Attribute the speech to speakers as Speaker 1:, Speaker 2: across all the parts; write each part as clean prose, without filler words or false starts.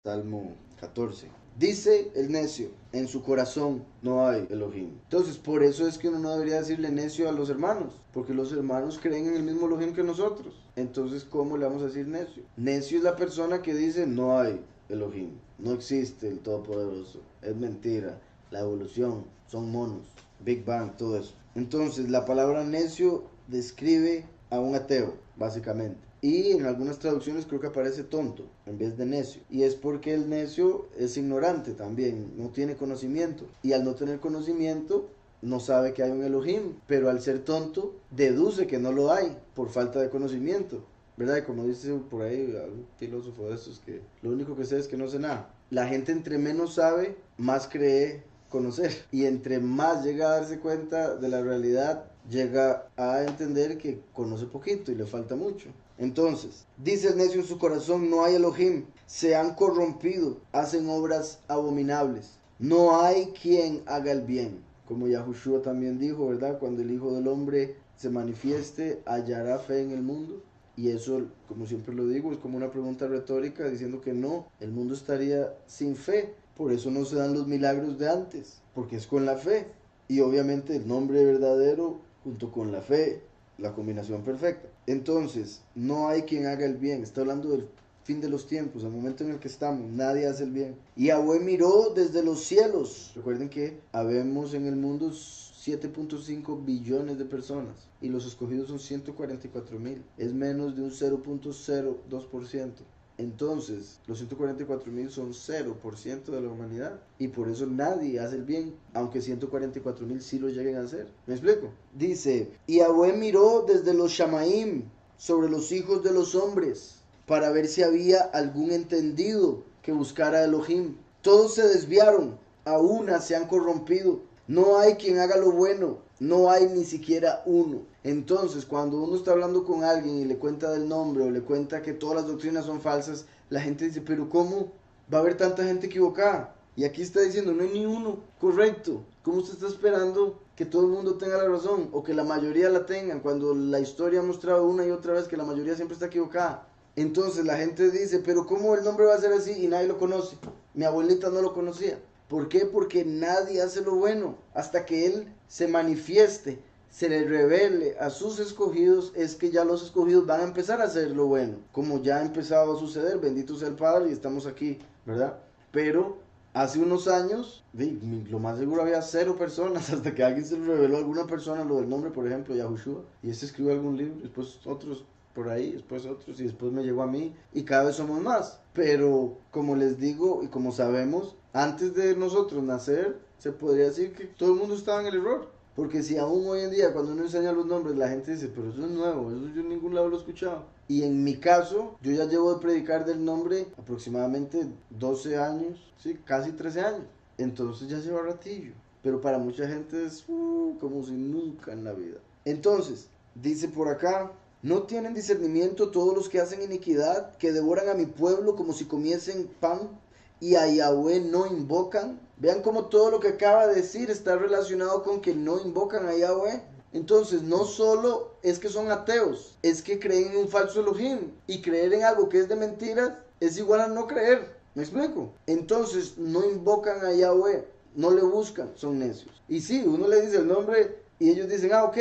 Speaker 1: Salmo 14. Dice el necio, en su corazón no hay Elohim. Entonces, por eso es que uno no debería decirle necio a los hermanos, porque los hermanos creen en el mismo Elohim que nosotros. Entonces, ¿cómo le vamos a decir necio? Necio es la persona que dice no hay Elohim, no existe el Todopoderoso, es mentira, la evolución, son monos, Big Bang, todo eso. Entonces, la palabra necio describe a un ateo, básicamente. Y en algunas traducciones creo que aparece tonto en vez de necio. Y es porque el necio es ignorante también, no tiene conocimiento. Y al no tener conocimiento, no sabe que hay un Elohim. Pero al ser tonto, deduce que no lo hay por falta de conocimiento. ¿Verdad? Y como dice por ahí algún filósofo de estos, que lo único que sé es que no sé nada. La gente entre menos sabe, más cree conocer. Y entre más llega a darse cuenta de la realidad, llega a entender que conoce poquito y le falta mucho. Entonces, dice el necio en su corazón, no hay Elohim, se han corrompido, hacen obras abominables, no hay quien haga el bien. Como Yahushua también dijo, ¿verdad? Cuando el Hijo del Hombre se manifieste, hallará fe en el mundo. Y eso, como siempre lo digo, es como una pregunta retórica diciendo que no, el mundo estaría sin fe. Por eso no se dan los milagros de antes, porque es con la fe. Y obviamente el nombre verdadero junto con la fe, la combinación perfecta. Entonces, no hay quien haga el bien. Está hablando del fin de los tiempos, el momento en el que estamos, nadie hace el bien. Y Yahweh miró desde los cielos. Recuerden que habemos en el mundo 7.5 billones de personas y los escogidos son 144.000. Es menos de un 0.02%. Entonces, los 144.000 son 0% de la humanidad. Y por eso nadie hace el bien, aunque 144.000 sí lo lleguen a hacer. ¿Me explico? Dice, y Yahweh miró desde los Shamaim sobre los hijos de los hombres, para ver si había algún entendido que buscara a Elohim. Todos se desviaron, a una se han corrompido. No hay quien haga lo bueno, no hay ni siquiera uno. Entonces, cuando uno está hablando con alguien y le cuenta del nombre o le cuenta que todas las doctrinas son falsas, la gente dice, pero ¿cómo va a haber tanta gente equivocada? Y aquí está diciendo, no hay ni uno correcto. ¿Cómo usted está esperando que todo el mundo tenga la razón o que la mayoría la tengan cuando la historia ha mostrado una y otra vez que la mayoría siempre está equivocada? Entonces la gente dice, pero ¿cómo el nombre va a ser así y nadie lo conoce? Mi abuelita no lo conocía. ¿Por qué? Porque nadie hace lo bueno. Hasta que Él se manifieste, se le revele a sus escogidos, es que ya los escogidos van a empezar a hacer lo bueno. Como ya ha empezado a suceder, bendito sea el Padre y estamos aquí, ¿verdad? Pero hace unos años, lo más seguro había 0 personas, hasta que alguien se le reveló a alguna persona lo del nombre, por ejemplo, Yahushua, y este escribió algún libro, después otros por ahí, después otros, y después me llegó a mí, y cada vez somos más. Pero como les digo y como sabemos, antes de nosotros nacer, se podría decir que todo el mundo estaba en el error. Porque si aún hoy en día, cuando uno enseña los nombres, la gente dice, pero eso es nuevo, eso yo en ningún lado lo he escuchado. Y en mi caso, yo ya llevo de predicar del nombre aproximadamente 12 años, sí, casi 13 años. Entonces ya lleva ratillo. Pero para mucha gente es como si nunca en la vida. Entonces, dice por acá, ¿no tienen discernimiento todos los que hacen iniquidad, que devoran a mi pueblo como si comiesen pan, y a Yahweh no invocan? Vean cómo todo lo que acaba de decir está relacionado con que no invocan a Yahweh. Entonces, no solo es que son ateos, es que creen en un falso Elohim. Y creer en algo que es de mentiras es igual a no creer. ¿Me explico? Entonces, no invocan a Yahweh, no le buscan, son necios. Y sí, uno le dice el nombre y ellos dicen, ok.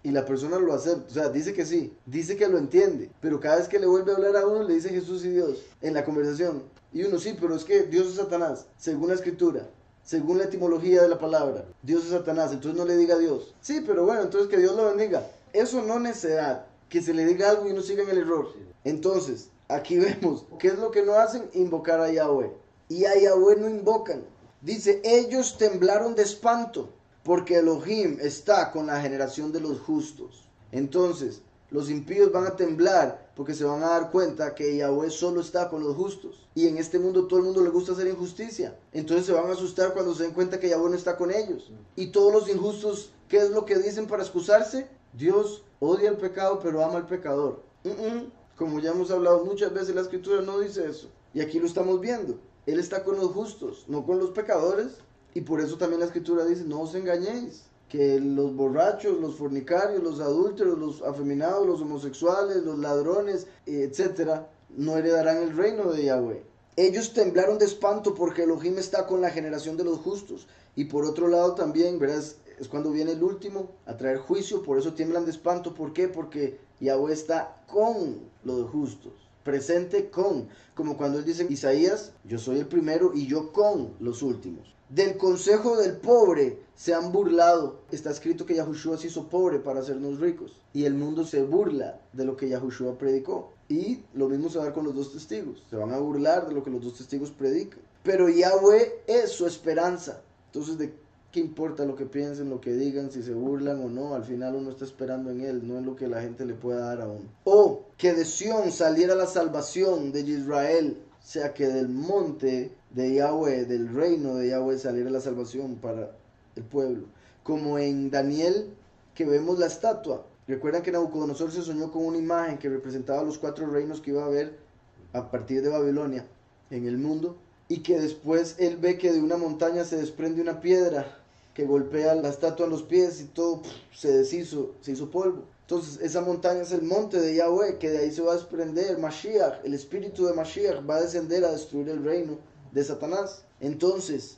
Speaker 1: Y la persona lo acepta, o sea, dice que sí, dice que lo entiende, pero cada vez que le vuelve a hablar a uno le dice Jesús y Dios en la conversación. Y uno, sí, pero es que Dios es Satanás, según la escritura, según la etimología de la palabra, Dios es Satanás, entonces no le diga a Dios. Sí, pero bueno, entonces que Dios lo bendiga. Eso no necedad, que se le diga algo y uno siga en el error. Entonces, aquí vemos, ¿qué es lo que no hacen? Invocar a Yahweh. Y a Yahweh no invocan. Dice, ellos temblaron de espanto, porque Elohim está con la generación de los justos. Entonces, los impíos van a temblar porque se van a dar cuenta que Yahweh solo está con los justos. Y en este mundo todo el mundo le gusta hacer injusticia. Entonces se van a asustar cuando se den cuenta que Yahweh no está con ellos. Y todos los injustos, ¿qué es lo que dicen para excusarse? Dios odia el pecado pero ama al pecador. Como ya hemos hablado muchas veces, la escritura no dice eso. Y aquí lo estamos viendo. Él está con los justos, no con los pecadores. Y por eso también la escritura dice, no os engañéis, que los borrachos, los fornicarios, los adúlteros, los afeminados, los homosexuales, los ladrones, etcétera, no heredarán el reino de Yahweh. Ellos temblaron de espanto porque Elohim está con la generación de los justos. Y por otro lado también, ¿verdad? Es cuando viene el último a traer juicio, por eso tiemblan de espanto. ¿Por qué? Porque Yahweh está con los justos, presente con, como cuando él dice en Isaías, yo soy el primero y yo con los últimos. Del consejo del pobre se han burlado. Está escrito que Yahushua se hizo pobre para hacernos ricos. Y el mundo se burla de lo que Yahushua predicó. Y lo mismo se va a dar con los dos testigos. Se van a burlar de lo que los dos testigos predican. Pero Yahweh es su esperanza. Entonces, ¿de qué importa lo que piensen, lo que digan, si se burlan o no? Al final uno está esperando en él, no en lo que la gente le pueda dar a uno. O que de Sión saliera la salvación de Israel, o sea que del monte de Yahweh, del reino de Yahweh saliera la salvación para el pueblo. Como en Daniel, que vemos la estatua. Recuerdan que Nabucodonosor se soñó con una imagen que representaba los 4 reinos que iba a haber a partir de Babilonia en el mundo, y que después él ve que de una montaña se desprende una piedra que golpea la estatua en los pies y todo se deshizo, se hizo polvo. Entonces esa montaña es el monte de Yahweh, que de ahí se va a desprender Mashiach, el espíritu de Mashiach va a descender a destruir el reino de Satanás. Entonces,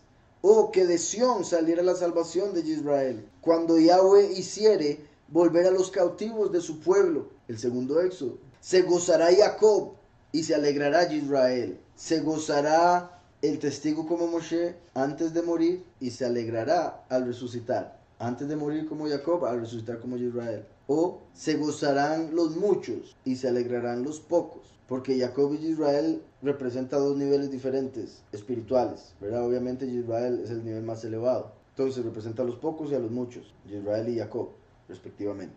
Speaker 1: que de Sión saliera la salvación de Israel, cuando Yahweh hiciere volver a los cautivos de su pueblo, el segundo éxodo. Se gozará Jacob y se alegrará Israel. Se gozará el testigo como Moshe antes de morir y se alegrará al resucitar. Antes de morir como Jacob, al resucitar como Israel. O se gozarán los muchos y se alegrarán los pocos. Porque Jacob y Israel representan 2 niveles diferentes espirituales, ¿verdad? Obviamente Israel es el nivel más elevado. Entonces representa a los pocos y a los muchos, Israel y Jacob, respectivamente.